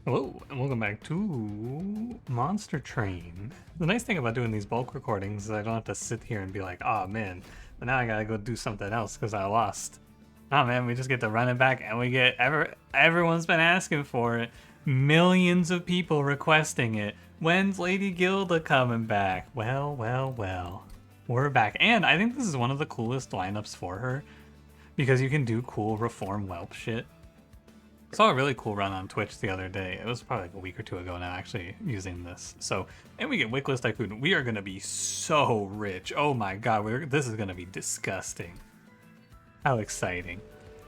Hello, and welcome back to Monster Train. The nice thing about doing these bulk recordings is I don't have to sit here and be like, oh man, but now I gotta go do something else because I lost. Oh man, we just get to run it back and we get everyone's been asking for it. Millions of people requesting it. When's Lady Gilda coming back? Well, well, well. We're back. And I think this is one of the coolest lineups for her because you can do cool reform whelp shit. I saw a really cool run on Twitch the other day. It was probably like a week or two ago now, actually, using this. So, and we get Wickless Tycoon. We are going to be so rich. Oh my god, this is going to be disgusting. How exciting.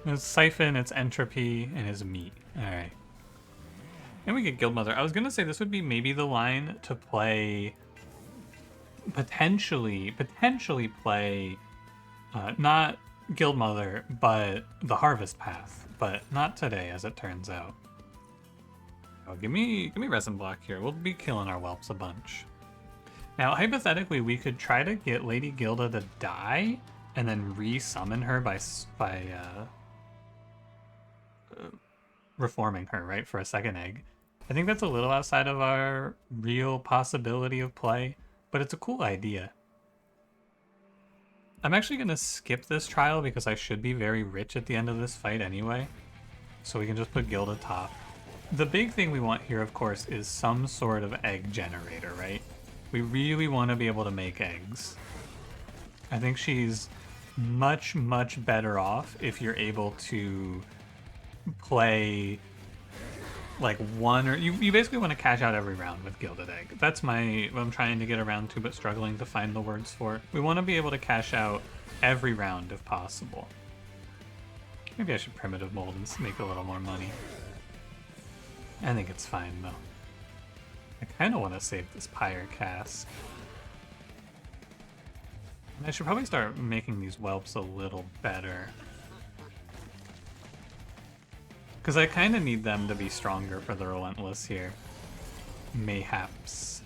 It's Siphon, it's Entropy, and his meat. Alright. And we get Guildmother. I was going to say this would be maybe the line to play... Potentially play... not Guildmother, but the Harvest Path. But not today, as it turns out. Oh, give me resin block here. We'll be killing our whelps a bunch. Now, hypothetically, we could try to get Lady Gilda to die and then re-summon her by reforming her, right, for a second egg. I think that's a little outside of our real possibility of play, but it's a cool idea. I'm actually going to skip this trial because I should be very rich at the end of this fight anyway. So we can just put Gilda top. The big thing we want here, of course, is some sort of egg generator, right? We really want to be able to make eggs. I think she's much, much better off if you're able to play like one or you basically want to cash out every round with Gilded Egg. That's what I'm trying to get around to, but struggling to find the words for. We want to be able to cash out every round if possible. Maybe I should primitive mold and make a little more money. I think it's fine though. I kind of want to save this Pyre cask. I should probably start making these whelps a little better. Because I kind of need them to be stronger for the Relentless here. Mayhaps.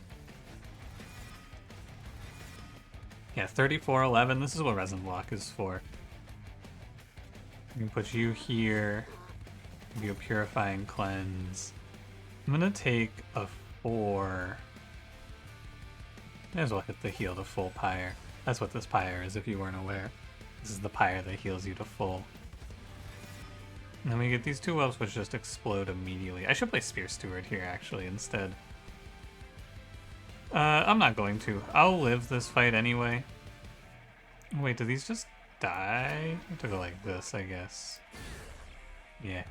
Yeah, 3411. This is what Resin Block is for. I can put you here. Give you a Purifying Cleanse. I'm going to take a 4. May as well hit the heal to full Pyre. That's what this Pyre is if you weren't aware. This is the Pyre that heals you to full. And then we get these two whelps which just explode immediately. I should play Spear Steward here actually instead. I'm not going to. I'll live this fight anyway. Wait, do these just die? I have to go like this, I guess. Yeah.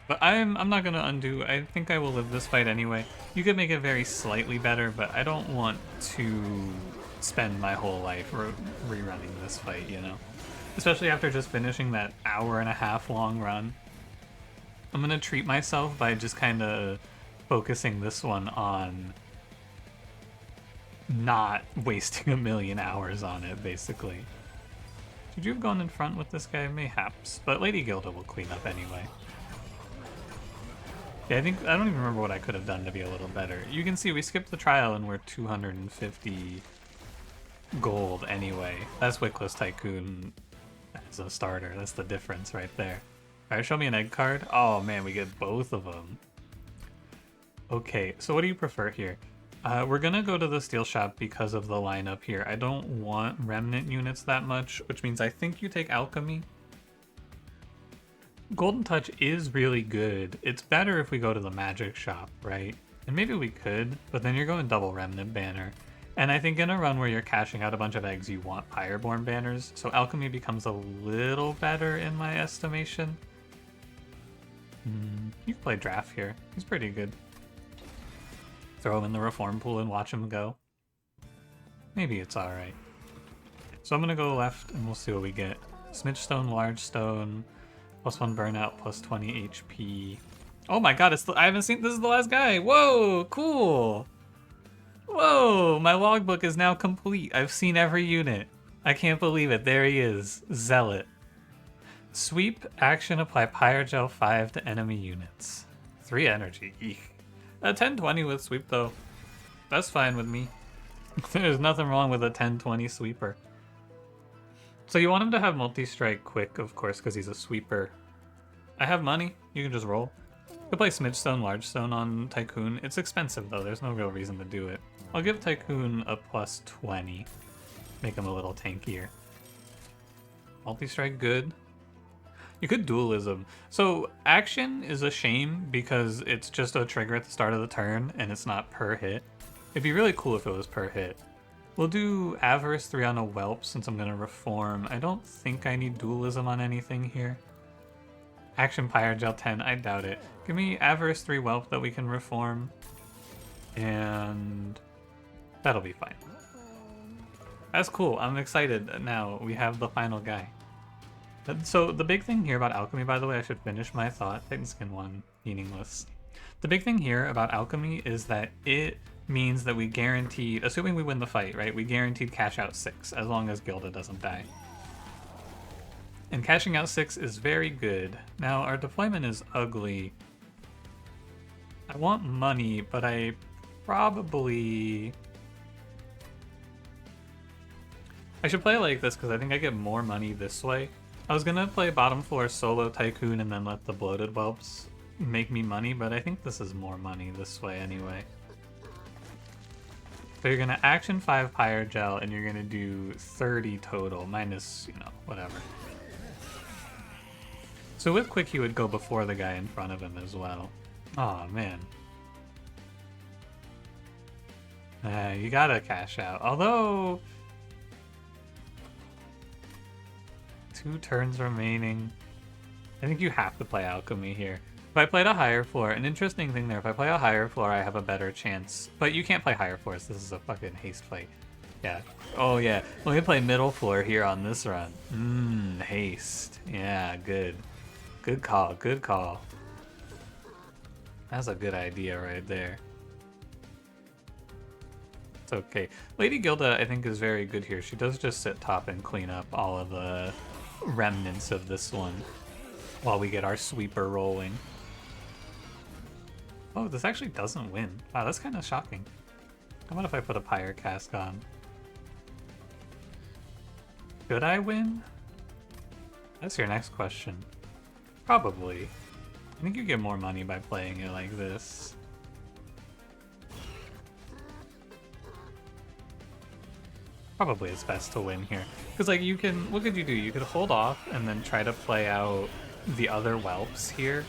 But I'm not gonna undo. I think I will live this fight anyway. You could make it very slightly better, but I don't want to spend my whole life rerunning this fight, you know? Especially after just finishing that hour-and-a-half long run. I'm gonna treat myself by just kind of focusing this one on not wasting a million hours on it, basically. Should you have gone in front with this guy? Mayhaps. But Lady Gilda will clean up anyway. Yeah, I don't even remember what I could have done to be a little better. You can see we skipped the trial and we're 250 gold anyway. That's Wickless Tycoon as a starter. That's the difference right there. Alright, show me an egg card. Oh man, we get both of them. Okay, so what do you prefer here? We're gonna go to the steel shop because of the lineup here. I don't want remnant units that much, which means I think you take alchemy. Golden Touch is really good. It's better if we go to the magic shop, right? And maybe we could, but then you're going double remnant banner. And I think in a run where you're cashing out a bunch of eggs, you want Pyreborn banners, so alchemy becomes a little better in my estimation. You can play Draft here. He's pretty good. Throw him in the reform pool and watch him go. Maybe it's alright. So I'm gonna go left and we'll see what we get. Smidgestone, Large Stone, +1 burnout, +20 HP. Oh my god, I haven't seen, this is the last guy! Whoa, cool! Whoa, my logbook is now complete. I've seen every unit. I can't believe it, there he is. Zealot. Sweep, action, apply Pyre Gel 5 to enemy units. 3 energy, eek. 1020 with sweep though. That's fine with me. There's nothing wrong with a 1020 sweeper. So you want him to have multi-strike quick, of course, because he's a sweeper. I have money. You can just roll. Could play Smidge Stone, Large Stone on Tycoon. It's expensive though, there's no real reason to do it. I'll give Tycoon a plus 20. Make him a little tankier. Multi-strike, good. You could dualism. So action is a shame because it's just a trigger at the start of the turn and it's not per hit. It'd be really cool if it was per hit. We'll do Avarice 3 on a Whelp since I'm gonna reform. I don't think I need dualism on anything here. Action Pyre Gel 10, I doubt it. Give me Avarice 3 Whelp that we can reform. And that'll be fine. That's cool, I'm excited now. We have the final guy. So the big thing here about alchemy, by the way, I should finish my thought. Titan Skin 1, meaningless. The big thing here about alchemy is that it means that we guaranteed, assuming we win the fight, right? We guaranteed cash out 6 as long as Gilda doesn't die. And cashing out 6 is very good. Now our deployment is ugly. I want money, but I probably... I should play like this because I think I get more money this way. I was gonna play bottom floor solo Tycoon and then let the bloated whelps make me money, but I think this is more money this way anyway. So you're gonna action 5 Pyre Gel and you're gonna do 30 total, minus, you know, whatever. So with Quick you would go before the guy in front of him as well. Aw, man. You gotta cash out. Although... 2 turns remaining. I think you have to play Alchemy here. If I played a higher floor, an interesting thing there, if I play a higher floor, I have a better chance. But you can't play higher floors, this is a fucking haste fight. Yeah. Oh yeah, let me play middle floor here on this run. Haste. Yeah, good. Good call, good call. That's a good idea right there. It's okay. Lady Gilda, I think, is very good here. She does just sit top and clean up all of the remnants of this one while we get our sweeper rolling. Oh, this actually doesn't win. Wow, that's kind of shocking. How about if I put a Pyre Cask on? Should I win? That's your next question. Probably. I think you get more money by playing it like this. Probably it's best to win here. Because, like, you can... What could you do? You could hold off and then try to play out the other whelps here.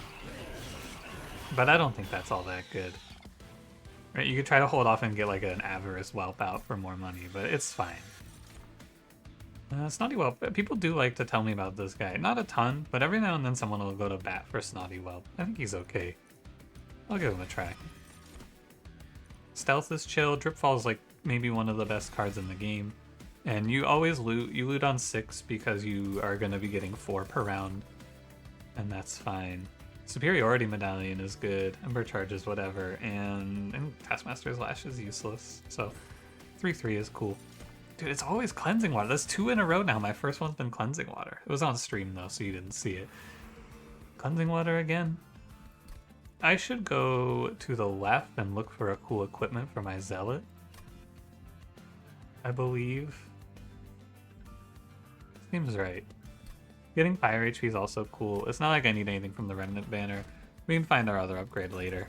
But I don't think that's all that good. Right? You could try to hold off and get, like, an Avarice whelp out for more money, but it's fine. Snotty Whelp. People do like to tell me about this guy. Not a ton, but every now and then someone will go to bat for Snotty Whelp. I think he's okay. I'll give him a try. Stealth is chill. Dripfall is, like, maybe one of the best cards in the game. And you always loot. You loot on 6 because you are going to be getting 4 per round. And that's fine. Superiority Medallion is good. Ember Charge is whatever. And Taskmaster's Lash is useless. So 3/3 is cool. Dude, it's always Cleansing Water. That's 2 in a row now. My first one's been Cleansing Water. It was on stream though, so you didn't see it. Cleansing Water again. I should go to the left and look for a cool equipment for my Zealot. I believe. Seems right. Getting Pyre HP is also cool. It's not like I need anything from the Remnant banner. We can find our other upgrade later.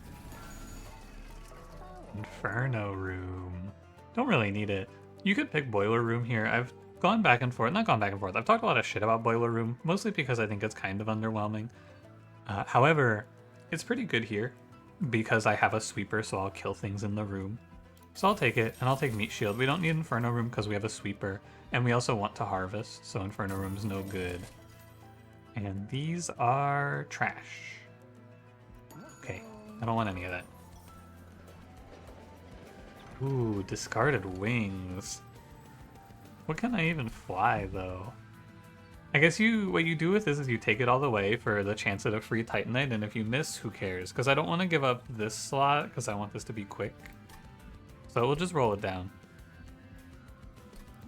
Inferno Room. Don't really need it. You could pick Boiler Room here. I've gone back and forth. Not gone back and forth. I've talked a lot of shit about Boiler Room, mostly because I think it's kind of underwhelming. However, it's pretty good here because I have a sweeper, so I'll kill things in the room. So I'll take it, and I'll take Meat Shield. We don't need Inferno Room because we have a sweeper, and we also want to harvest, so Inferno Room's no good. And these are trash. Okay, I don't want any of that. Ooh, discarded wings. What can I even fly, though? I guess what you do with this is you take it all the way for the chance at a free Titanite, and if you miss, who cares? Because I don't want to give up this slot, because I want this to be quick. So we'll just roll it down.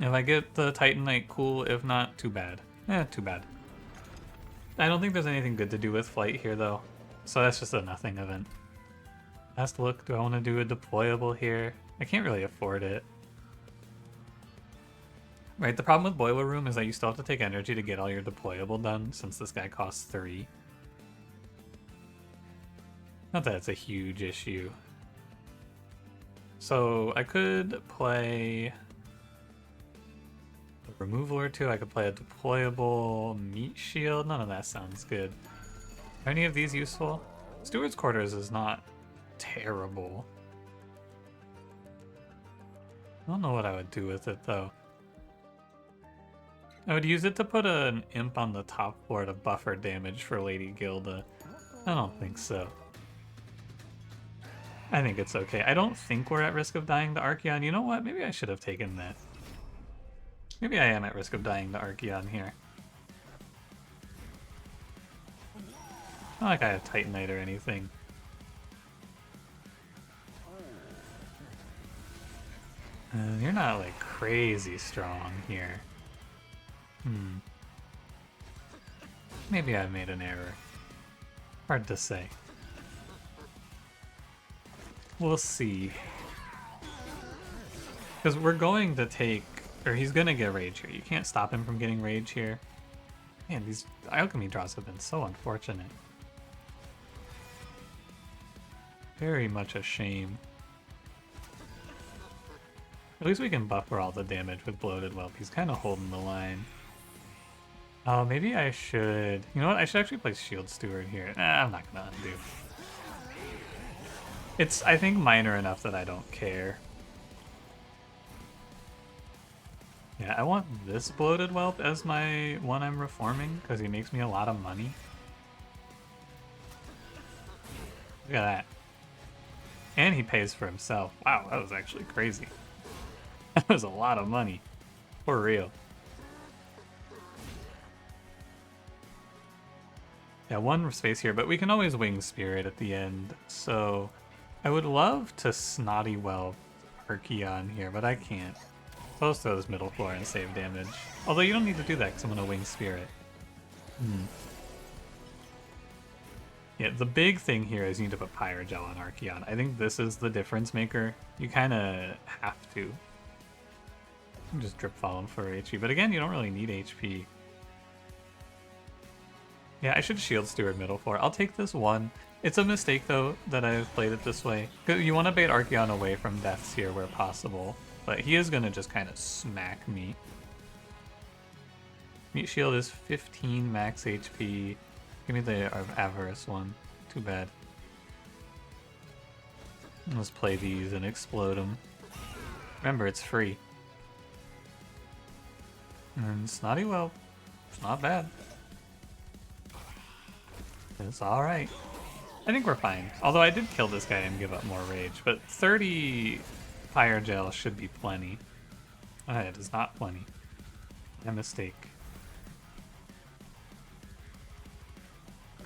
If I get the Titanite, cool. If not, too bad. Too bad. I don't think there's anything good to do with flight here, though. So that's just a nothing event. Last look, do I want to do a deployable here? I can't really afford it. Right, the problem with Boiler Room is that you still have to take energy to get all your deployable done, since this guy costs 3. Not that it's a huge issue. So I could play a removal or two. I could play a deployable meat shield. None of that sounds good. Are any of these useful? Steward's Quarters is not terrible. I don't know what I would do with it though. I would use it to put an imp on the top floor to buffer damage for Lady Gilda. I don't think so. I think it's okay. I don't think we're at risk of dying to Archeon. You know what? Maybe I should have taken that. Maybe I am at risk of dying to Archeon here. Not like I have Titanite or anything. You're not like crazy strong here. Maybe I made an error. Hard to say. We'll see. Because we're going to take... Or he's going to get rage here. You can't stop him from getting rage here. Man, these alchemy draws have been so unfortunate. Very much a shame. At least we can buffer all the damage with Bloated Whelp. He's kind of holding the line. Oh, maybe I should... You know what? I should actually play Shield Steward here. Nah, I'm not going to undo. It's, I think, minor enough that I don't care. Yeah, I want this Bloated Whelp as my one I'm reforming, because he makes me a lot of money. Look at that. And he pays for himself. Wow, that was actually crazy. That was a lot of money. For real. Yeah, one space here, but we can always Wing Spirit at the end, so... I would love to Snotty Whelp Archeon here, but I can't. So let's throw this middle floor and save damage. Although you don't need to do that because I'm going to Wing Spirit. Yeah, the big thing here is you need to put Pyre Gel on Archeon. I think this is the difference maker. You kind of have to. You can just drip fall him for HP, but again, you don't really need HP. Yeah, I should Shield Steward middle floor. I'll take this one. It's a mistake, though, that I've played it this way. You want to bait Archeon away from deaths here where possible, but he is going to just kind of smack me. Meat Shield is 15 max HP. Give me the Avarice one. Too bad. Let's play these and explode them. Remember, it's free. And Snotty Whelp. It's not bad. It's alright. I think we're fine. Although I did kill this guy and give up more rage, but 30 Pyre Gel should be plenty. It is not plenty. My mistake.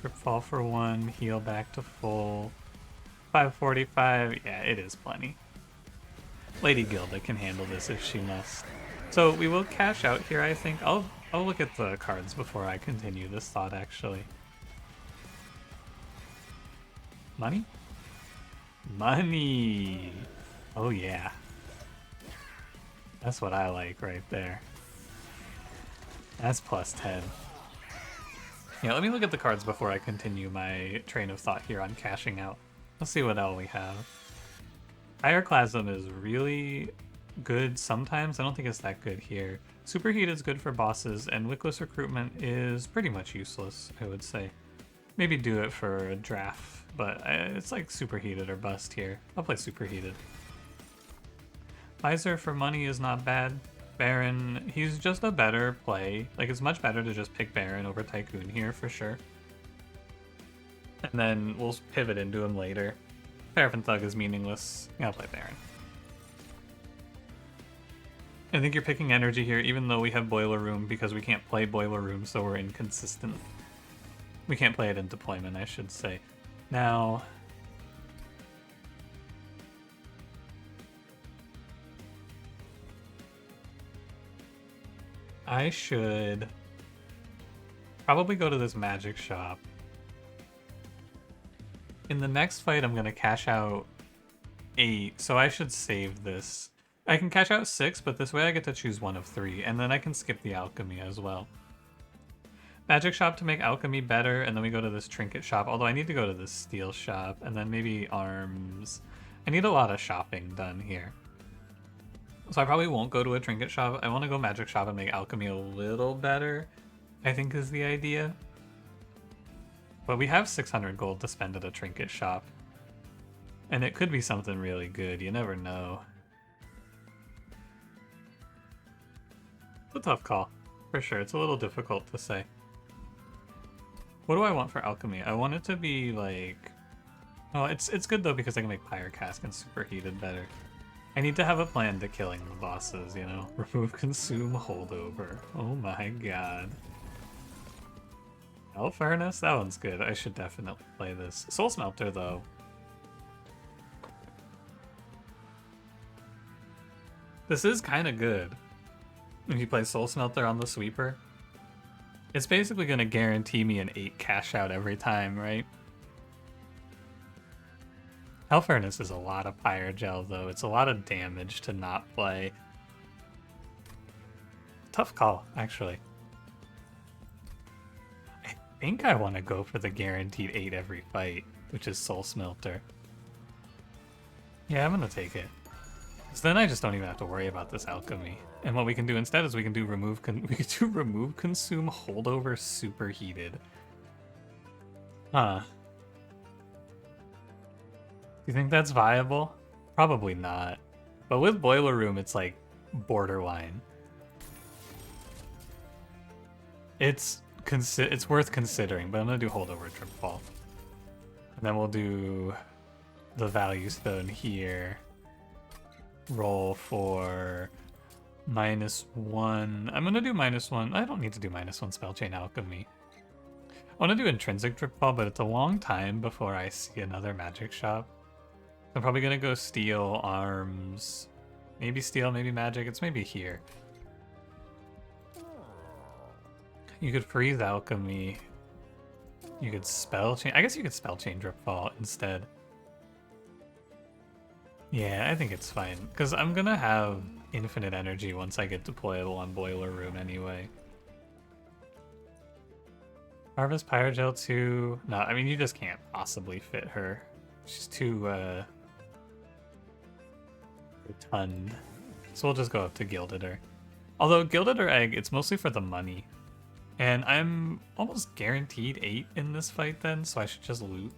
Grip fall for 1, heal back to full. 545, yeah, it is plenty. Lady Gilda can handle this if she must. So we will cash out here, I think. I'll look at the cards before I continue this thought, actually. Money? Money! Oh yeah. That's what I like right there. That's plus 10. Yeah, let me look at the cards before I continue my train of thought here on cashing out. Let's see what all we have. Ironclasm is really good sometimes. I don't think it's that good here. Superheat is good for bosses, and Wickless Recruitment is pretty much useless, I would say. Maybe do it for a draft, but it's like Superheated or bust here. I'll play Superheated. Visor for money is not bad. Baron, he's just a better play. Like, it's much better to just pick Baron over Tycoon here, for sure. And then we'll pivot into him later. Paraffin Thug is meaningless. Yeah, I'll play Baron. I think you're picking energy here, even though we have Boiler Room, because we can't play Boiler Room, so we're inconsistent. We can't play it in deployment, I should say. Now... I should probably go to this magic shop. In the next fight, I'm going to cash out 8, so I should save this. I can cash out 6, but this way I get to choose one of 3, and then I can skip the alchemy as well. Magic shop to make alchemy better, and then we go to this trinket shop. Although I need to go to this steel shop, and then maybe arms. I need a lot of shopping done here. So I probably won't go to a trinket shop. I want to go magic shop and make alchemy a little better, I think is the idea. But we have 600 gold to spend at a trinket shop. And it could be something really good, you never know. It's a tough call, for sure. It's a little difficult to say. What do I want for alchemy? I want it to be like... Oh, it's good though because I can make Pyre cask and superheated better. I need to have a plan to killing the bosses, you know? Remove, consume, holdover. Oh my god. Hell Furnace? That one's good. I should definitely play this. Soul Smelter though. This is kind of good. If you play Soul Smelter on the sweeper. It's basically going to guarantee me an 8 cash out every time, right? Hell Furnace is a lot of Pyre Gel, though. It's a lot of damage to not play. Tough call, actually. I think I want to go for the guaranteed 8 every fight, which is Soul Smelter. Yeah, I'm going to take it. So then I just don't even have to worry about this alchemy. And what we can do instead is we can do remove, consume, holdover, superheated. Huh. Do you think that's viable? Probably not. But with Boiler Room, it's like borderline. It's worth considering, but I'm gonna do holdover trip fall. And then we'll do the value stone here. Roll for -1. I'm gonna do -1. I don't need to do -1 spell chain alchemy. I want to do intrinsic drip fall, but it's a long time before I see another magic shop. I'm probably gonna go steel, arms, maybe steel, maybe magic. It's maybe here. You could freeze alchemy. You could spell chain. I guess you could spell chain drip fall instead. Yeah, I think it's fine, because I'm gonna have infinite energy once I get deployable on Boiler Room anyway. Harvest Pyre Gel 2. No, I mean, you just can't possibly fit her. She's too, rotund. So we'll just go up to Gilded Her. Although, Gilded Her Egg, it's mostly for the money. And I'm almost guaranteed 8 in this fight then, so I should just loot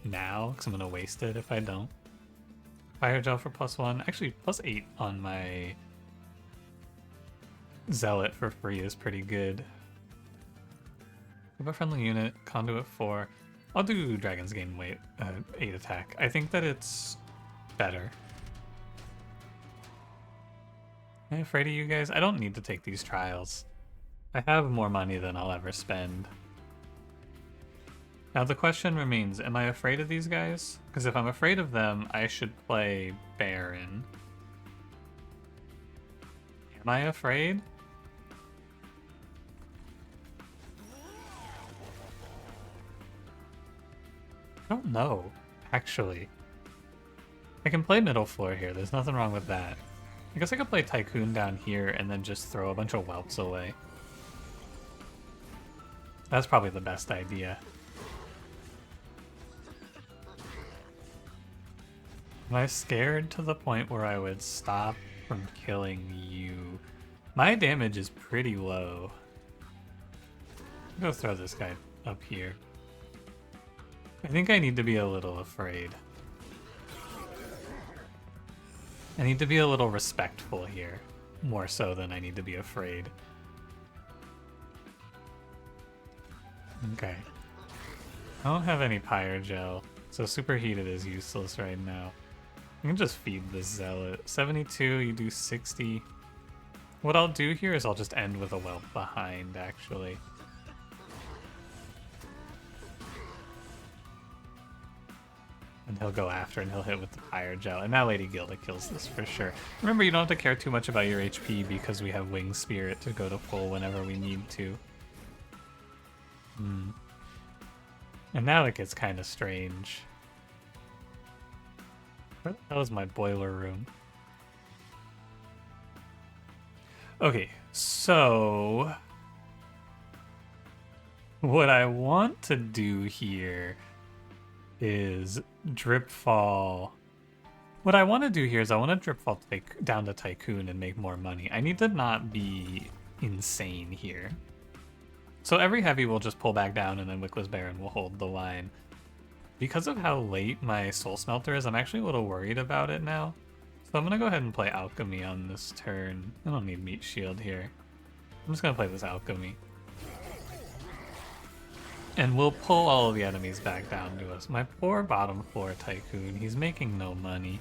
now, because I'm gonna waste it if I don't. Fire Gel for +1. Actually, +8 on my Zealot for free is pretty good. Give a friendly unit, Conduit 4. I'll do Dragon's Gain weight, 8 attack. I think that it's better. Am I afraid of you guys? I don't need to take these trials. I have more money than I'll ever spend. Now the question remains, am I afraid of these guys? Because if I'm afraid of them, I should play Baron. Am I afraid? I don't know, actually. I can play middle floor here, there's nothing wrong with that. I guess I could play Tycoon down here and then just throw a bunch of whelps away. That's probably the best idea. Am I scared to the point where I would stop from killing you? My damage is pretty low. I'll go throw this guy up here. I think I need to be a little afraid. I need to be a little respectful here, more so than I need to be afraid. Okay. I don't have any Pyre Gel, so Superheated is useless right now. I can just feed this Zealot. 72, you do 60. What I'll do here is I'll just end with a whelp behind, actually. And he'll go after and he'll hit with the Pyre Gel. And now Lady Gilda kills this for sure. Remember, you don't have to care too much about your HP because we have Wing Spirit to go to full whenever we need to. And now it gets kind of strange. Where the hell is my Boiler Room? Okay, so What I want to do here is drip fall. What I want to do here is I want to drip fall down to Tycoon and make more money. I need to not be insane here. So every heavy will just pull back down and then Wickless Baron will hold the line. Because of how late my Soul Smelter is, I'm actually a little worried about it now. So I'm going to go ahead and play Alchemy on this turn. I don't need Meat Shield here. I'm just going to play this Alchemy. And we'll pull all of the enemies back down to us. My poor bottom floor Tycoon, he's making no money.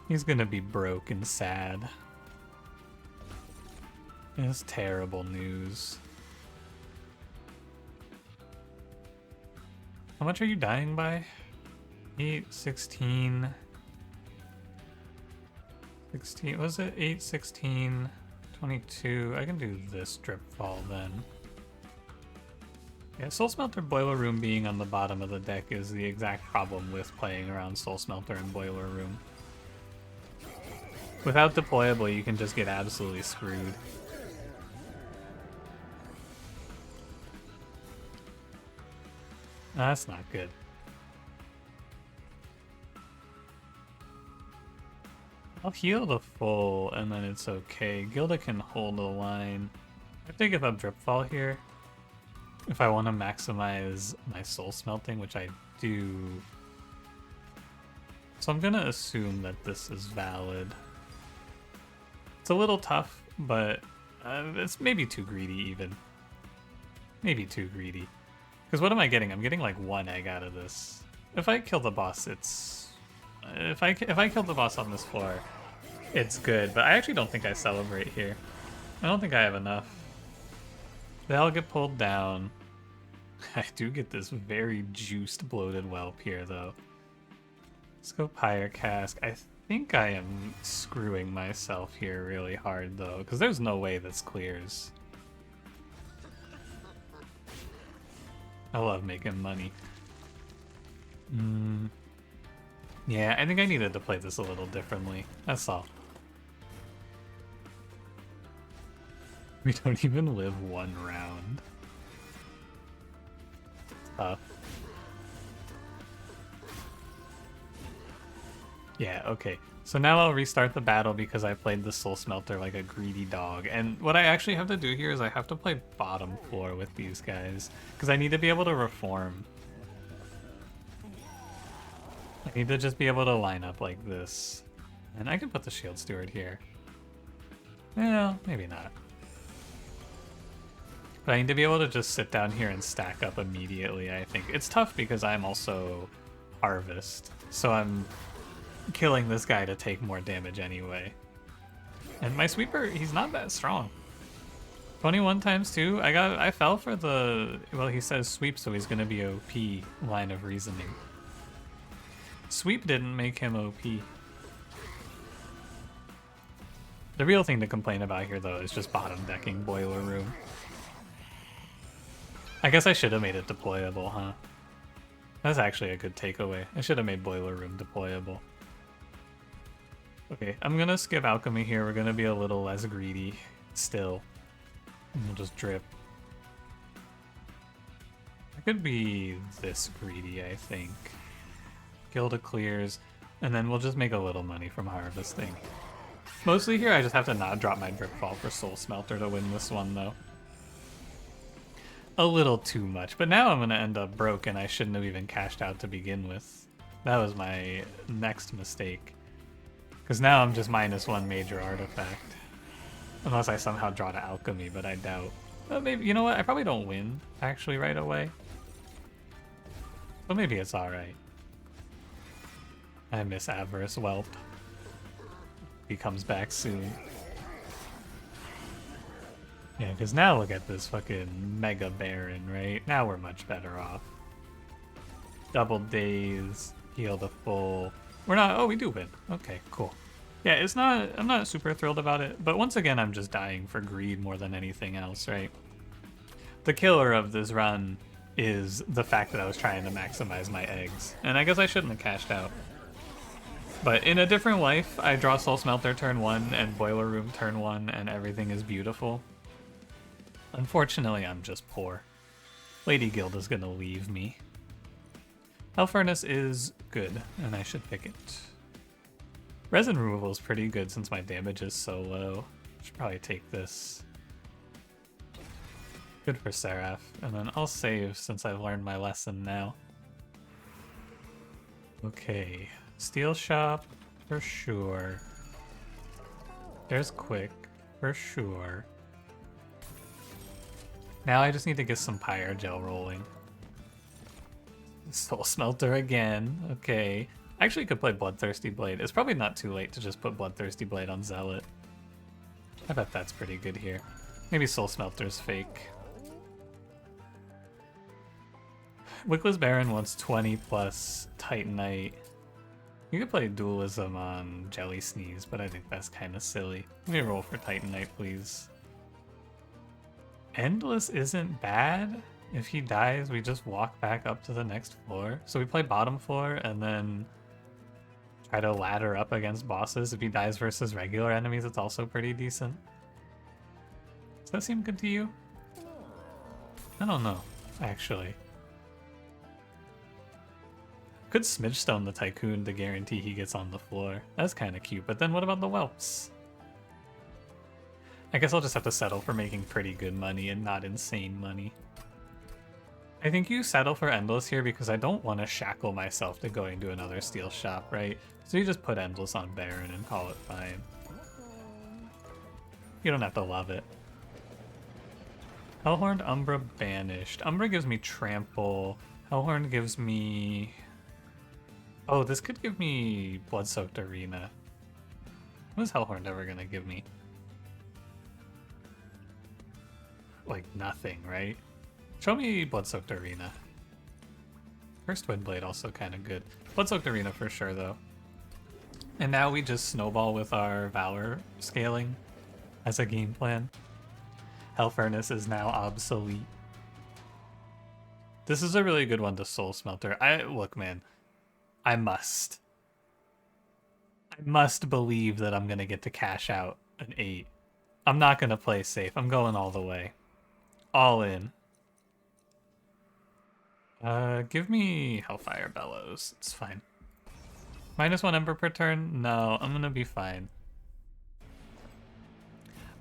He's going to be broke and sad. It's terrible news. How much are you dying by? 8, 16... 16, was it 8, 16, 22? I can do this drip fall then. Yeah, Soul Smelter Boiler Room being on the bottom of the deck is the exact problem with playing around Soul Smelter and Boiler Room. Without deployable, you can just get absolutely screwed. That's not good. I'll heal the full, and then it's okay. Gilda can hold the line. I have to give up Drip Fall here if I want to maximize my soul smelting, which I do. So I'm gonna assume that this is valid. It's a little tough, but it's maybe too greedy even. Maybe too greedy. Because what am I getting? I'm getting like 1 egg out of this. If I kill the boss, it's... If I kill the boss on this floor, it's good. But I actually don't think I celebrate here. I don't think I have enough. They'll get pulled down. I do get this very juiced, bloated whelp here, though. Let's go Pyre Cask. I think I am screwing myself here really hard, though, because there's no way this clears. I love making money. Yeah, I think I needed to play this a little differently. That's all. We don't even live 1 round. Tough. Yeah, okay. So now I'll restart the battle because I played the Soul Smelter like a greedy dog. And what I actually have to do here is I have to play bottom floor with these guys because I need to be able to reform. I need to just be able to line up like this. And I can put the Shield Steward here. Well, maybe not. But I need to be able to just sit down here and stack up immediately, I think. It's tough because I'm also Harvest. So I'm killing this guy to take more damage anyway. And my Sweeper, he's not that strong. 21 times 2. I fell for the... Well, he says sweep, so he's going to be OP line of reasoning. Sweep didn't make him OP. The real thing to complain about here, though, is just bottom decking Boiler Room. I guess I should have made it deployable, huh? That's actually a good takeaway. I should have made Boiler Room deployable. Okay, I'm gonna skip Alchemy here. We're gonna be a little less greedy still. And we'll just drip. I could be this greedy, I think. Gilda clears, and then we'll just make a little money from harvesting. Mostly here, I just have to not drop my Drip Fall for Soul Smelter to win this one, though. A little too much, but now I'm gonna end up broke, and I shouldn't have even cashed out to begin with. That was my next mistake. Because now I'm just -1 major artifact. Unless I somehow draw to Alchemy, but I doubt. Well, maybe, you know what? I probably don't win, actually, right away. But maybe it's alright. I miss Avarice Whelp. He comes back soon. Yeah, because now look at this fucking Mega Baron, right? Now we're much better off. Double days, heal the full. We're not, oh, we do win. Okay, cool. Yeah, it's not, I'm not super thrilled about it, but once again, I'm just dying for greed more than anything else, right? The killer of this run is the fact that I was trying to maximize my eggs, and I guess I shouldn't have cashed out. But in a different life, I draw Soul Smelter turn 1 and Boiler Room turn 1, and everything is beautiful. Unfortunately, I'm just poor. Lady Gilda's gonna leave me. Hell Furnace is good, and I should pick it. Resin removal is pretty good since my damage is so low. Should probably take this. Good for Seraph, and then I'll save since I've learned my lesson now. Okay, Steel Shop for sure. There's Quick for sure. Now I just need to get some Pyre gel rolling. Soul Smelter again. Okay. I actually could play Bloodthirsty Blade. It's probably not too late to just put Bloodthirsty Blade on Zealot. I bet that's pretty good here. Maybe Soul Smelter's fake. Wickless Baron wants 20 plus Titanite. You could play Dualism on Jelly Sneeze, but I think that's kind of silly. Let me roll for Titanite, please. Endless isn't bad. If he dies, we just walk back up to the next floor. So we play bottom floor and then try to ladder up against bosses. If he dies versus regular enemies, it's also pretty decent. Does that seem good to you? I don't know, actually. Could Smidgestone the Tycoon to guarantee he gets on the floor. That's kind of cute, but then what about the whelps? I guess I'll just have to settle for making pretty good money and not insane money. I think you settle for Endless here because I don't want to shackle myself to going to another steel shop, right? So you just put Endless on Baron and call it fine. You don't have to love it. Hellhorned Umbra banished. Umbra gives me Trample. Hellhorn gives me... Oh, this could give me Blood-Soaked Arena. What is Hellhorn ever gonna give me? Like nothing, right? Show me Blood-Soaked Arena. First Twin Blade also kind of good. Blood-Soaked Arena for sure, though. And now we just snowball with our Valor scaling as a game plan. Hell Furnace is now obsolete. This is a really good one to Soul Smelter. Look, man. I must believe that I'm going to get to cash out an 8. I'm not going to play safe. I'm going all the way. All in. Give me Hellfire Bellows. It's fine. -1 Ember per turn? No, I'm gonna be fine.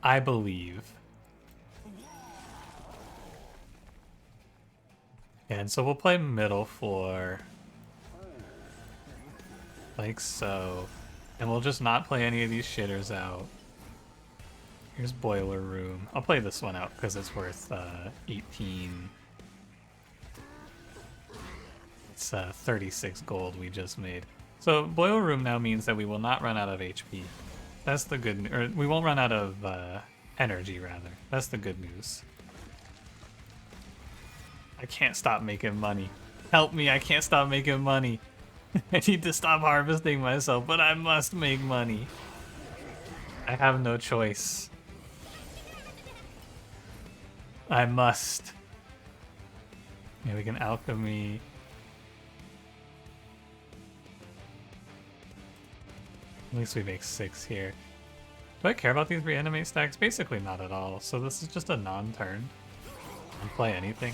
I believe. And so we'll play middle floor. Like so. And we'll just not play any of these shitters out. Here's Boiler Room. I'll play this one out because it's worth 18. It's 36 gold we just made. So Boiler Room now means that we will not run out of HP. That's the good, or we won't run out of energy rather. That's the good news. I can't stop making money. Help me, I can't stop making money. I need to stop harvesting myself, but I must make money. I have no choice. I must. Yeah, we can alchemy. At least we make 6 here. Do I care about these reanimate stacks? Basically not at all. So this is just a non-turn. I'll play anything.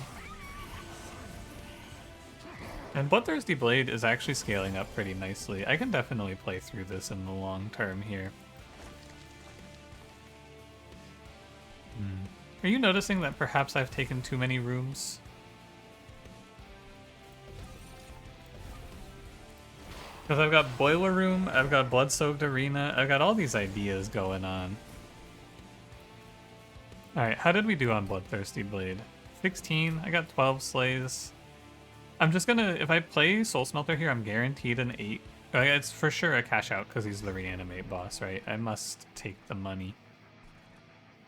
And Bloodthirsty Blade is actually scaling up pretty nicely. I can definitely play through this in the long term here. Are you noticing that perhaps I've taken too many rooms? Because I've got Boiler Room, I've got Blood-Soaked Arena, I've got all these ideas going on. Alright, how did we do on Bloodthirsty Blade? 16, I got 12 slays. I'm just gonna, if I play Soul Smelter here, I'm guaranteed an 8. It's for sure a cash out because he's the reanimate boss, right? I must take the money.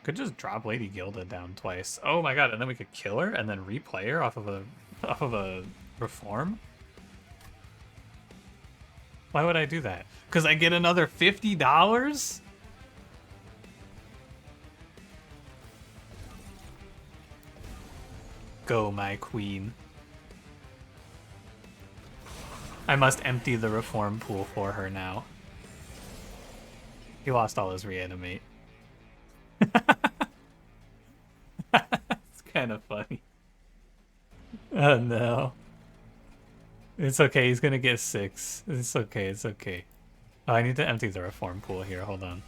Could just drop Lady Gilda down twice. Oh my god, and then we could kill her and then replay her off of a reform? Why would I do that? Because I get another $50? Go, my queen. I must empty the reform pool for her now. He lost all his reanimate. It's kind of funny. Oh no. It's okay, he's gonna get 6. It's okay, it's okay. Oh, I need to empty the reform pool here, hold on.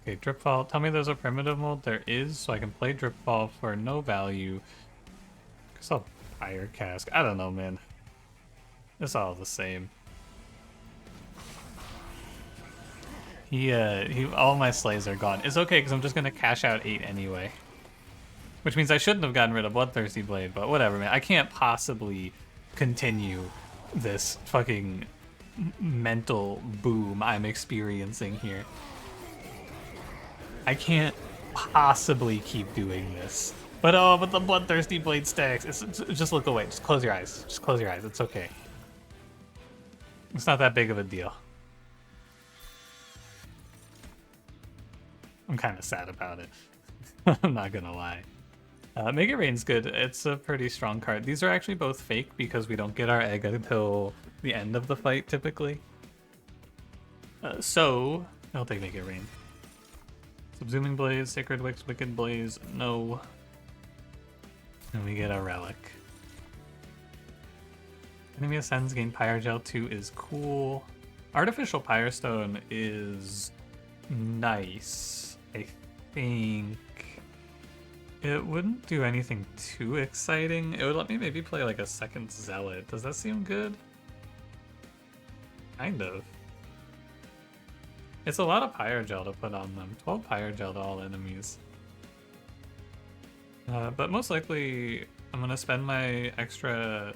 Okay, Dripfall. Tell me there's a primitive mode. There is, so I can play Dripfall for no value. Guess I'll Pyre Cask. I don't know, man. It's all the same. All my slays are gone. It's okay, because I'm just gonna cash out 8 anyway. Which means I shouldn't have gotten rid of Bloodthirsty Blade, but whatever, man. I can't possibly continue this fucking mental boom I'm experiencing here. I can't possibly keep doing this. But oh, but the Bloodthirsty Blade stacks. Just look away. Just close your eyes. Just close your eyes. It's okay. It's not that big of a deal. I'm kind of sad about it. I'm not gonna lie. Mega Rain's good. It's a pretty strong card. These are actually both fake because we don't get our egg until the end of the fight, typically. So, I'll take Mega Rain. Subsuming Blaze, Sacred Wicks, Wicked Blaze, no. And we get a Relic. Enemy Ascends, gain Pyre Gel 2 is cool. Artificial Pyre Stone is nice, I think. It wouldn't do anything too exciting. It would let me maybe play like a second Zealot. Does that seem good? Kind of. It's a lot of Pyre Gel to put on them. 12 Pyre Gel to all enemies. But most likely, I'm going to spend my extra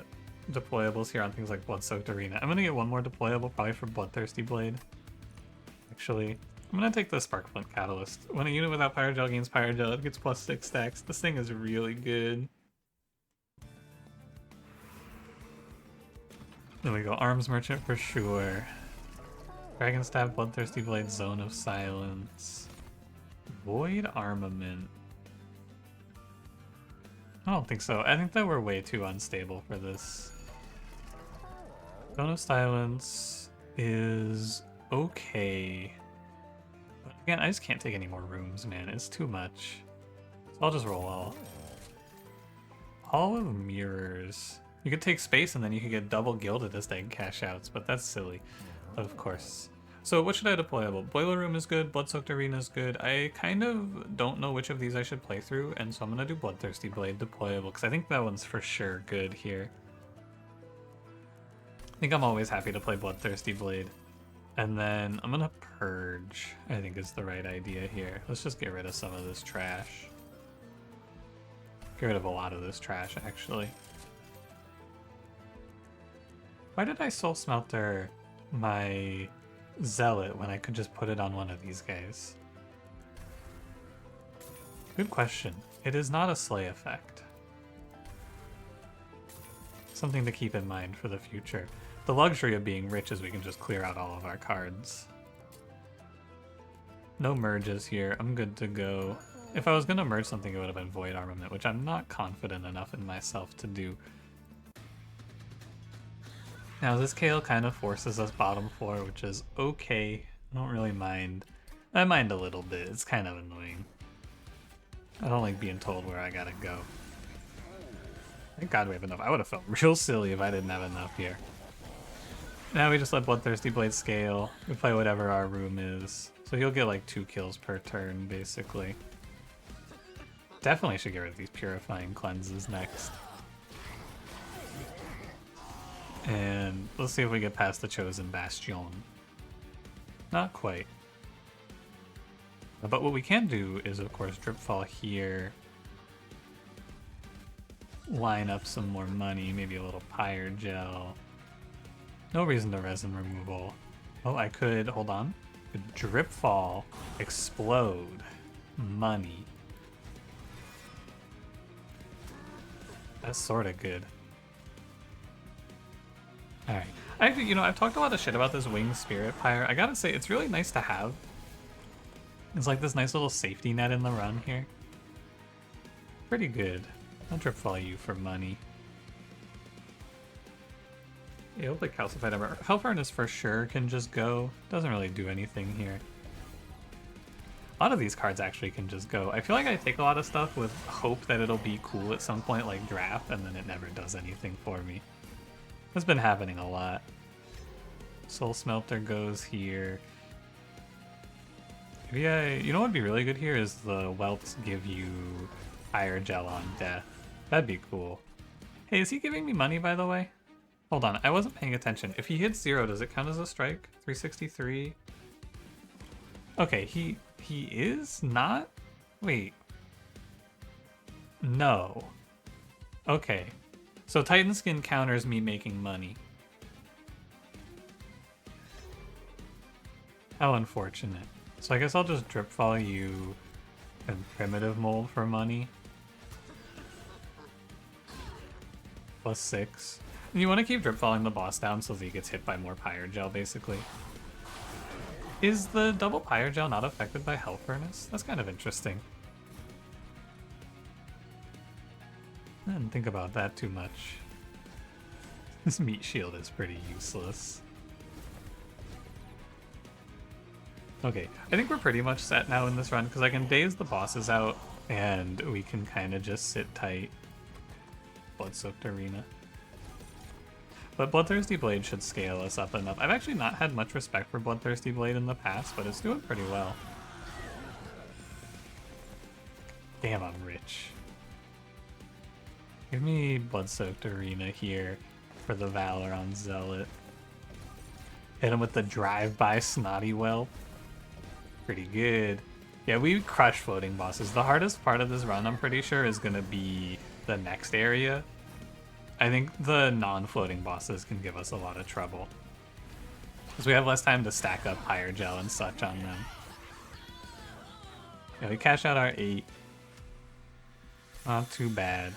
deployables here on things like Blood-Soaked Arena. I'm going to get one more deployable, probably for Bloodthirsty Blade. Actually, I'm going to take the Sparkflint Catalyst. When a unit without Pyre Gel gains Pyre Gel, it gets +6 stacks. This thing is really good. There we go. Arms Merchant for sure. Dragon Staff, Bloodthirsty Blade, Zone of Silence. Void Armament. I don't think so. I think that we're way too unstable for this. Zone of Silence is okay. But again, I just can't take any more rooms, man. It's too much. So I'll just roll all. Hall of Mirrors. You could take space and then you could get double gilded as egg cash outs, but that's silly. Of course. So what should I deployable? Boiler Room is good, Blood-Soaked Arena is good. I kind of don't know which of these I should play through, and so I'm going to do Bloodthirsty Blade deployable, because I think that one's for sure good here. I think I'm always happy to play Bloodthirsty Blade. And then I'm going to Purge, I think is the right idea here. Let's just get rid of some of this trash. Get rid of a lot of this trash, actually. Why did I Soul Smelter my Zealot when I could just put it on one of these guys? Good question. It is not a slay effect. Something to keep in mind for the future. The luxury of being rich is we can just clear out all of our cards. No merges here. I'm good to go. If I was going to merge something, it would have been Void Armament, which I'm not confident enough in myself to do. Now this Kale kind of forces us bottom floor, which is okay. I don't really mind. I mind a little bit. It's kind of annoying. I don't like being told where I gotta go. Thank God we have enough. I would have felt real silly if I didn't have enough here. Now we just let Bloodthirsty Blade scale. We play whatever our room is. So he'll get like 2 kills per turn, basically. Definitely should get rid of these Purifying Cleanses next. And let's see if we get past the Chosen Bastion. Not quite. But what we can do is, of course, Dripfall here. Line up some more money, maybe a little Pyre Gel. No reason to resin removal. Oh, I could, hold on. Dripfall, explode, money. That's sort of good. Alright. Actually, you know, I've talked a lot of shit about this Winged Spirit Pyre. I gotta say, it's really nice to have. It's like this nice little safety net in the run here. Pretty good. I'll Dripfall you for money. Yeah, we'll play Calcified Ever. Hell Furnace for sure can just go. Doesn't really do anything here. A lot of these cards actually can just go. I feel like I take a lot of stuff with hope that it'll be cool at some point, like draft, and then it never does anything for me. That's been happening a lot. Soul Smelter goes here. Maybe you know what would be really good here is the whelps give you Pyre Gel on death. That'd be cool. Hey, is he giving me money, by the way? Hold on, I wasn't paying attention. If he hits 0, does it count as a strike? 363? Okay, he is not? Wait. No. Okay. So Titan Skin counters me making money. How unfortunate. So I guess I'll just drip follow you and primitive mold for money. +6. And you want to keep drip following the boss down so that he gets hit by more Pyre Gel, basically. Is the double Pyre Gel not affected by Hell Furnace? That's kind of interesting. I didn't think about that too much. This meat shield is pretty useless. Okay, I think we're pretty much set now in this run because I can daze the bosses out and we can kind of just sit tight. Blood-soaked arena. But Bloodthirsty Blade should scale us up enough. I've actually not had much respect for Bloodthirsty Blade in the past, but it's doing pretty well. Damn, I'm rich. Give me Blood-soaked arena here for the Valor on Zealot. Hit him with the drive-by Snotty Whelp. Pretty good. Yeah, we crush floating bosses. The hardest part of this run, I'm pretty sure, is going to be the next area. I think the non-floating bosses can give us a lot of trouble. Because we have less time to stack up Pyre Gel and such on them. Yeah, we cash out our 8. Not too bad.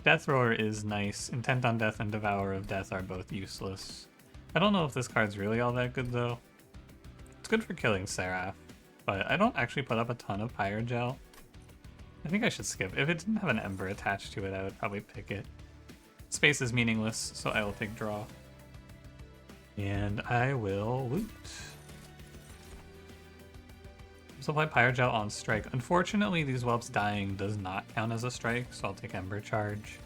Death Roar is nice. Intent on Death and Devourer of Death are both useless. I don't know if this card's really all that good, though. It's good for killing Seraph, but I don't actually put up a ton of Pyre Gel. I think I should skip. If it didn't have an Ember attached to it, I would probably pick it. Space is meaningless, so I will take draw. And I will loot. Supply Pyre Gel on strike. Unfortunately, these whelps dying does not count as a strike, so I'll take Ember Charge.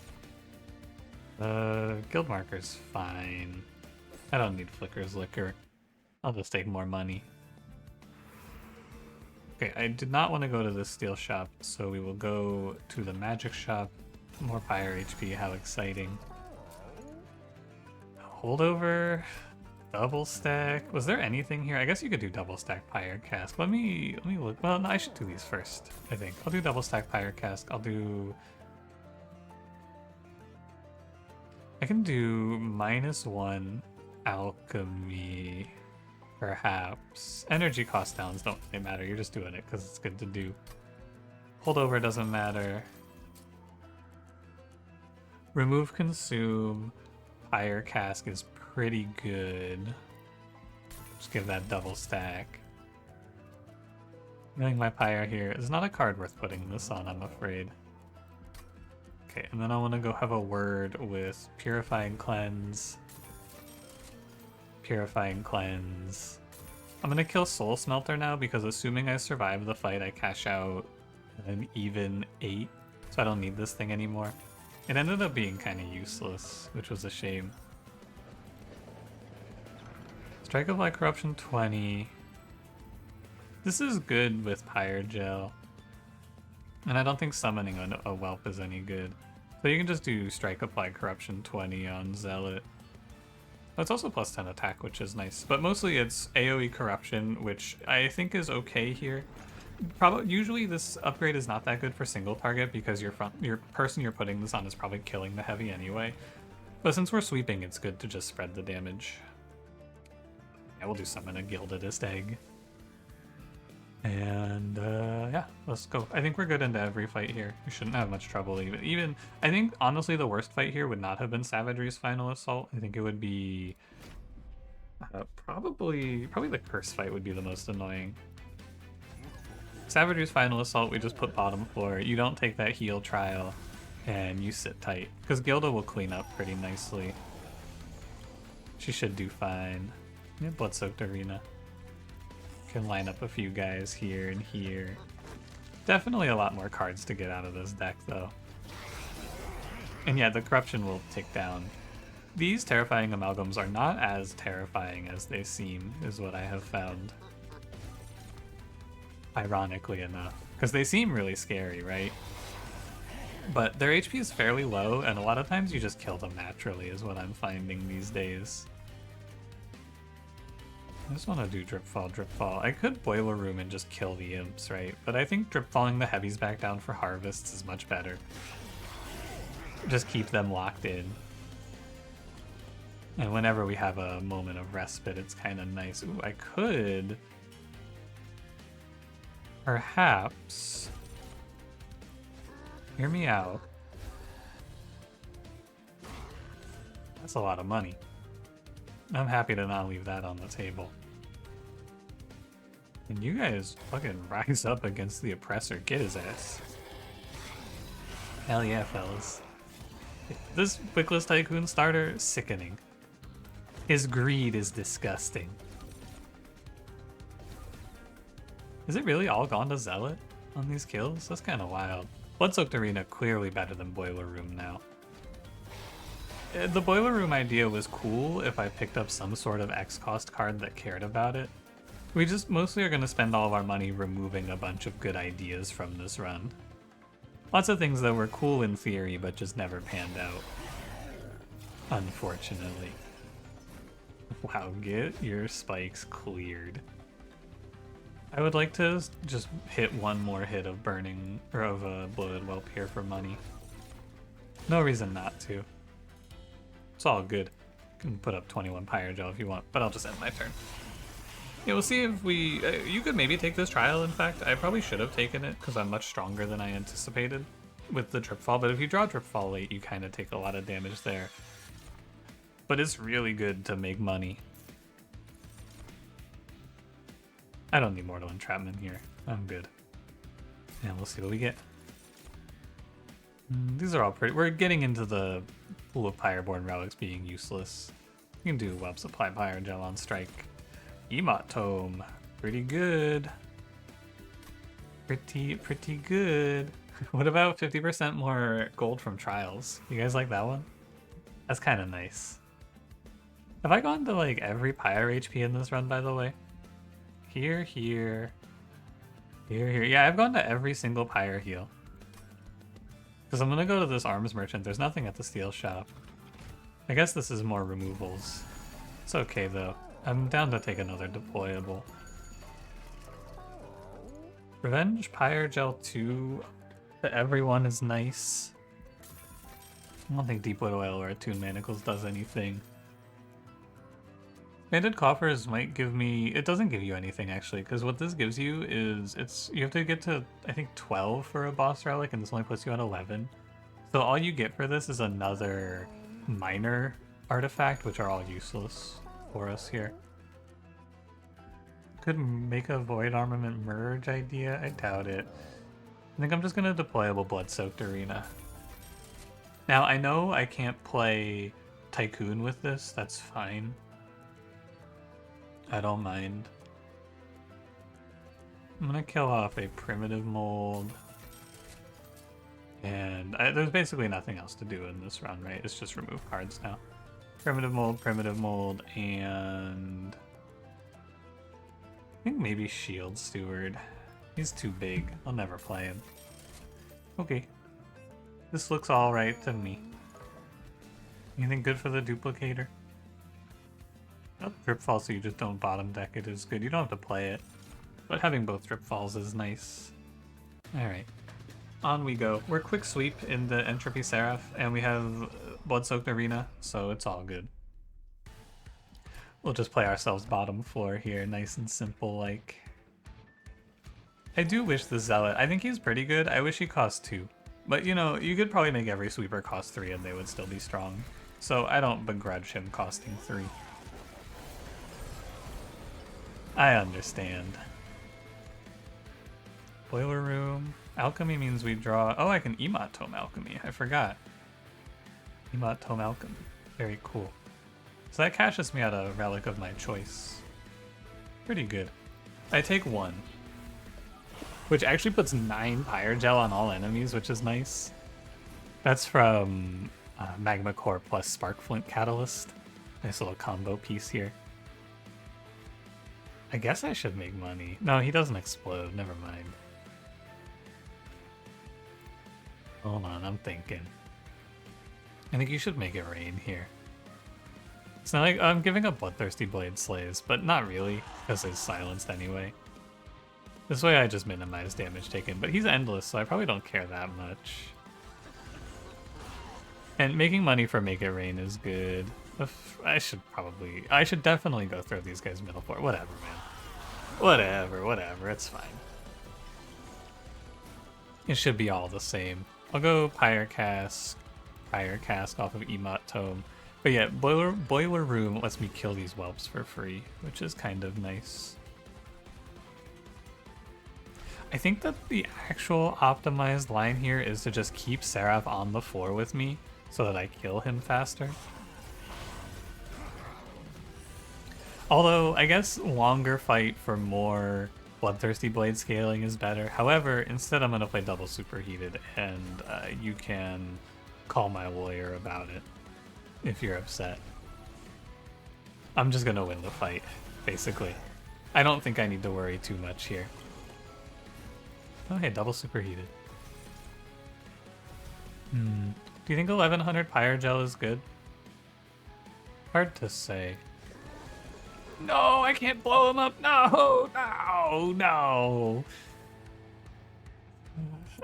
The guild marker's fine. I don't need Flicker's Liquor. I'll just take more money. Okay, I did not want to go to the steel shop, so we will go to the magic shop. More Pyre HP, how exciting. Holdover, double stack. Was there anything here? I guess you could do double stack Pyre Cask. Let me look. Well, no, I should do these first, I think. I'll do double stack Pyre Cask. I can do -1 alchemy. Perhaps. Energy cost downs don't really matter, you're just doing it because it's good to do. Holdover doesn't matter. Remove consume. Pyre Cask is pretty good. Just give that double stack. Getting my Pyre here is not a card worth putting this on, I'm afraid. Okay, and then I want to go have a word with Purifying Cleanse. Purifying Cleanse. I'm gonna kill Soul Smelter now because assuming I survive the fight, I cash out an even 8, so I don't need this thing anymore. It ended up being kind of useless, which was a shame. Strike of Light Corruption 20. This is good with Pyre Gel. And I don't think summoning a whelp is any good. So you can just do Strike Applied Corruption 20 on Zealot. Oh, it's also +10 attack, which is nice. But mostly it's AoE Corruption, which I think is okay here. Usually this upgrade is not that good for single target because your person you're putting this on is probably killing the heavy anyway. But since we're sweeping, it's good to just spread the damage. Yeah, we'll do summon a Gildedest Egg. And yeah, let's go. I think we're good into every fight here. We shouldn't have much trouble even. I think honestly the worst fight here would not have been Savagery's Final Assault. I think it would be probably the Curse fight would be the most annoying. Savagery's Final Assault, we just put bottom floor. You don't take that heal trial, and you sit tight because Gilda will clean up pretty nicely. She should do fine. Yeah, Blood-soaked arena. Can line up a few guys here and here. Definitely a lot more cards to get out of this deck, though. And yeah, the corruption will tick down. These terrifying amalgams are not as terrifying as they seem, is what I have found. Ironically enough. Because they seem really scary, right? But their HP is fairly low, and a lot of times you just kill them naturally, is what I'm finding these days. I just want to do drip fall. I could boiler room and just kill the imps, right? But I think drip falling the heavies back down for harvests is much better. Just keep them locked in. And whenever we have a moment of respite, it's kind of nice. Ooh, I could perhaps, hear me out. That's a lot of money. I'm happy to not leave that on the table. And you guys fucking rise up against the oppressor. Get his ass. Hell yeah, fellas. This Wickless Tycoon starter, sickening. His greed is disgusting. Is it really all gone to Zealot on these kills? That's kind of wild. Blood-Soaked Arena clearly better than Boiler Room now. The Boiler Room idea was cool if I picked up some sort of X-cost card that cared about it. We just mostly are going to spend all of our money removing a bunch of good ideas from this run. Lots of things that were cool in theory, but just never panned out. Unfortunately. Wow, get your spikes cleared. I would like to just hit one more hit of Burning, or of a Bloated Whelp here for money. No reason not to. It's all good. You can put up 21 Pyre Gel if you want, but I'll just end my turn. Yeah, we'll see if we... you could maybe take this trial, in fact. I probably should have taken it, because I'm much stronger than I anticipated with the Drip Fall, but if you draw Drip Fall late, you kind of take a lot of damage there. But it's really good to make money. I don't need Mortal Entrapment here. I'm good. And we'll see what we get. These are all pretty... We're getting into the pool of Pyreborn relics being useless. You can do Web Supply Pyre Gel on strike. Emot Tome. Pretty good. Pretty good. What about 50% more gold from trials? You guys like that one? That's kind of nice. Have I gone to like every Pyre HP in this run, by the way? Here. Yeah, I've gone to every single Pyre heal. Because I'm going to go to this arms merchant. There's nothing at the steel shop. I guess this is more removals. It's okay, though. I'm down to take another deployable. Revenge Pyre Gel 2 to everyone is nice. I don't think Deepwood Oil or Attune Manacles does anything. Banded Coffers might give me... It doesn't give you anything, actually, because what this gives you is... You have to get to, I think, 12 for a boss relic, and this only puts you at 11. So all you get for this is another minor artifact, which are all useless for us here. Could make a Void Armament merge idea? I doubt it. I think I'm just going to deployable Blood-Soaked Arena. Now, I know I can't play Tycoon with this. That's fine. I don't mind. I'm going to kill off a Primitive Mold. And there's basically nothing else to do in this run, right? It's just remove cards now. Primitive Mold, and... I think maybe Shield Steward. He's too big. I'll never play him. Okay. This looks alright to me. Anything good for the duplicator? Oh, Drip Fall, so you just don't bottom deck it is good. You don't have to play it. But having both Drip Falls is nice. Alright. On we go. We're quick sweep in the Entropy Seraph, and we have Blood-Soaked Arena, so it's all good. We'll just play ourselves bottom floor here, nice and simple like. I do wish the Zealot, I think he's pretty good. I wish he cost 2. But you know, you could probably make every sweeper cost 3 and they would still be strong. So I don't begrudge him costing 3. I understand. Boiler Room. Alchemy means we draw... Oh, I can Emot Tome Alchemy. I forgot. Emot Tome Alchemy. Very cool. So that cashes me out a relic of my choice. Pretty good. I take 1. Which actually puts 9 Pyre Gel on all enemies, which is nice. That's from Magma Core plus Spark Flint Catalyst. Nice little combo piece here. I guess I should make money. No, he doesn't explode. Never mind. Hold on, I'm thinking. I think you should make it rain here. It's not like I'm giving up Bloodthirsty Blade Slays, but not really, because it's silenced anyway. This way I just minimize damage taken, but he's endless, so I probably don't care that much. And making money for Make It Rain is good. I should definitely go throw these guys middle floor. Whatever, man. Whatever, it's fine. It should be all the same. I'll go Pyre Cask off of Emot Tome. But yeah, Boiler Room lets me kill these whelps for free, which is kind of nice. I think that the actual optimized line here is to just keep Seraph on the floor with me so that I kill him faster. Although, I guess longer fight for more Bloodthirsty Blade scaling is better. However, instead I'm going to play double superheated, and you can call my lawyer about it if you're upset. I'm just going to win the fight, basically. I don't think I need to worry too much here. Oh hey, double superheated. Do you think 1100 Pyre Gel is good? Hard to say. No, I can't blow him up. No.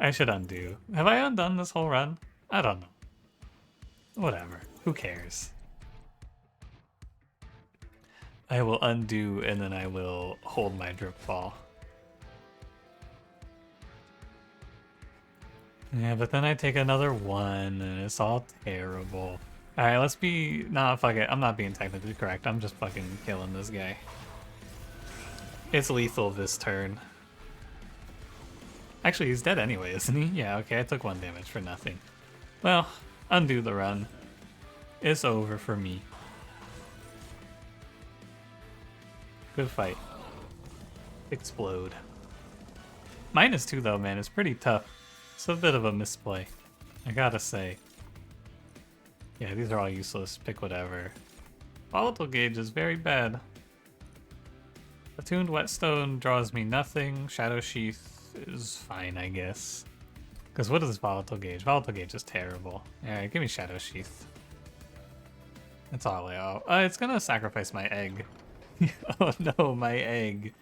I should undo. Have I undone this whole run? I don't know. Whatever. Who cares? I will undo and then I will hold my drip ball. Yeah, but then I take another 1 and it's all terrible. Alright, let's be... Nah, fuck it. I'm not being technically correct. I'm just fucking killing this guy. It's lethal this turn. Actually, he's dead anyway, isn't he? Yeah, okay, I took 1 damage for nothing. Well, undo the run. It's over for me. Good fight. Explode. -2 though, man. It's pretty tough. It's a bit of a misplay, I gotta say. Yeah, these are all useless. Pick whatever. Volatile Gauge is very bad. Attuned Whetstone draws me nothing. Shadow Sheath is fine, I guess. Because what is Volatile Gauge? Volatile Gauge is terrible. Alright, give me Shadow Sheath. That's all I owe. It's gonna sacrifice my egg. Oh no, my egg.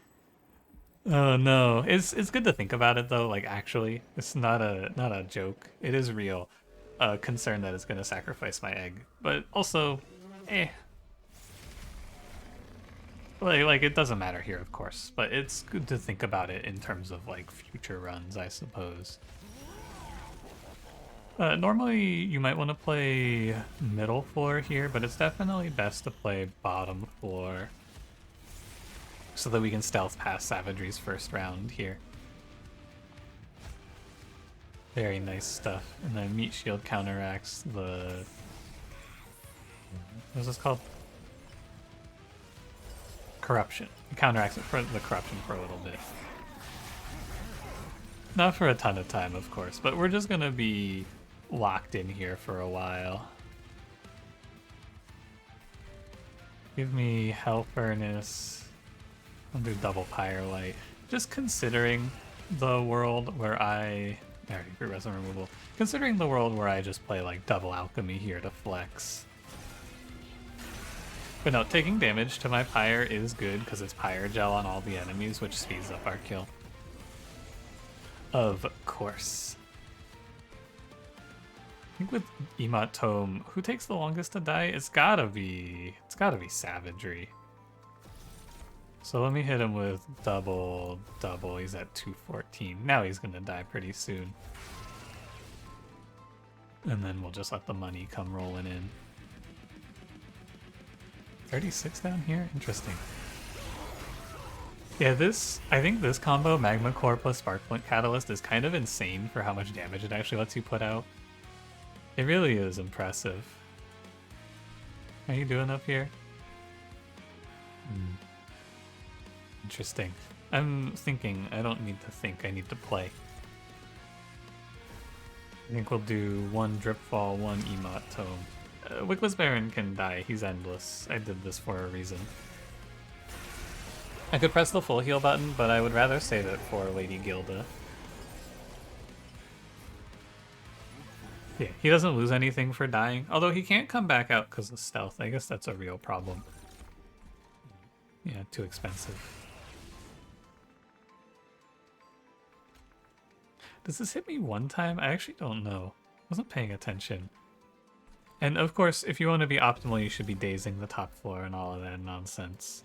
Oh no. It's good to think about it though, like actually. It's not a joke. It is real. Concern that it's gonna sacrifice my egg. But also, like it doesn't matter here, of course. But it's good to think about it in terms of like future runs, I suppose. Normally you might want to play middle floor here, but it's definitely best to play bottom floor so that we can stealth past Savagery's first round here. Very nice stuff. And then Meat Shield counteracts the... What's this called? Corruption. It counteracts it for the corruption for a little bit. Not for a ton of time, of course, but we're just gonna be locked in here for a while. Give me Hell Furnace. I'll do double Firelight. Just considering the world where I already resin removal. Considering the world where I just play like double alchemy here to flex. But no, taking damage to my Pyre is good because it's Pyre Gel on all the enemies, which speeds up our kill. Of course. I think with Emot Tome, who takes the longest to die? It's gotta be Savagery. So let me hit him with double. He's at 214. Now he's gonna die pretty soon. And then we'll just let the money come rolling in. 36 down here? Interesting. Yeah, I think this combo, Magma Core plus Spark Flint Catalyst, is kind of insane for how much damage it actually lets you put out. It really is impressive. How you doing up here? Interesting. I'm thinking. I don't need to think. I need to play. I think we'll do one Dripfall, one Emote Tome. Wickless Baron can die. He's endless. I did this for a reason. I could press the full heal button, but I would rather save it for Lady Gilda. Yeah, he doesn't lose anything for dying, although he can't come back out because of stealth. I guess that's a real problem. Yeah, too expensive. Does this hit me one time? I actually don't know. I wasn't paying attention. And of course, if you want to be optimal, you should be dazing the top floor and all of that nonsense.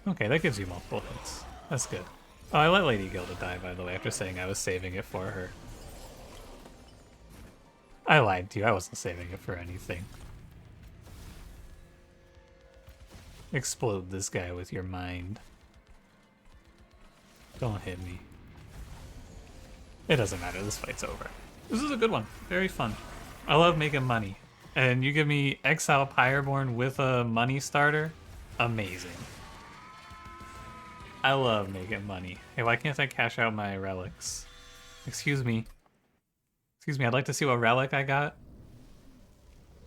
Okay, that gives you multiple hits. That's good. Oh, I let Lady Gilda die, by the way, after saying I was saving it for her. I lied to you. I wasn't saving it for anything. Explode this guy with your mind. Don't hit me. It doesn't matter. This fight's over. This is a good one. Very fun. I love making money. And you give me Exile Pyreborn with a money starter? Amazing. I love making money. Hey, why can't I cash out my relics? Excuse me. Excuse me, I'd like to see what relic I got.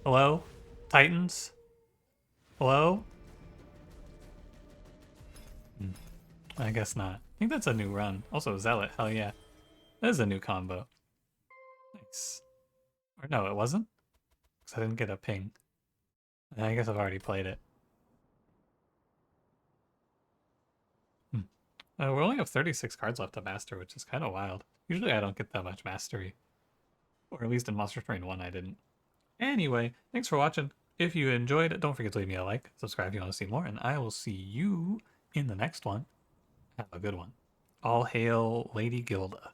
Hello? Titans? Hello? I guess not. I think that's a new run. Also, Zealot, hell yeah. That is a new combo. Nice. Or no, it wasn't? Because I didn't get a ping. I guess I've already played it. We only have 36 cards left to master, which is kind of wild. Usually I don't get that much mastery. Or at least in Monster Train 1 I didn't. Anyway, thanks for watching. If you enjoyed it, don't forget to leave me a like, subscribe if you want to see more, and I will see you in the next one. Have a good one. All hail Lady Gilda.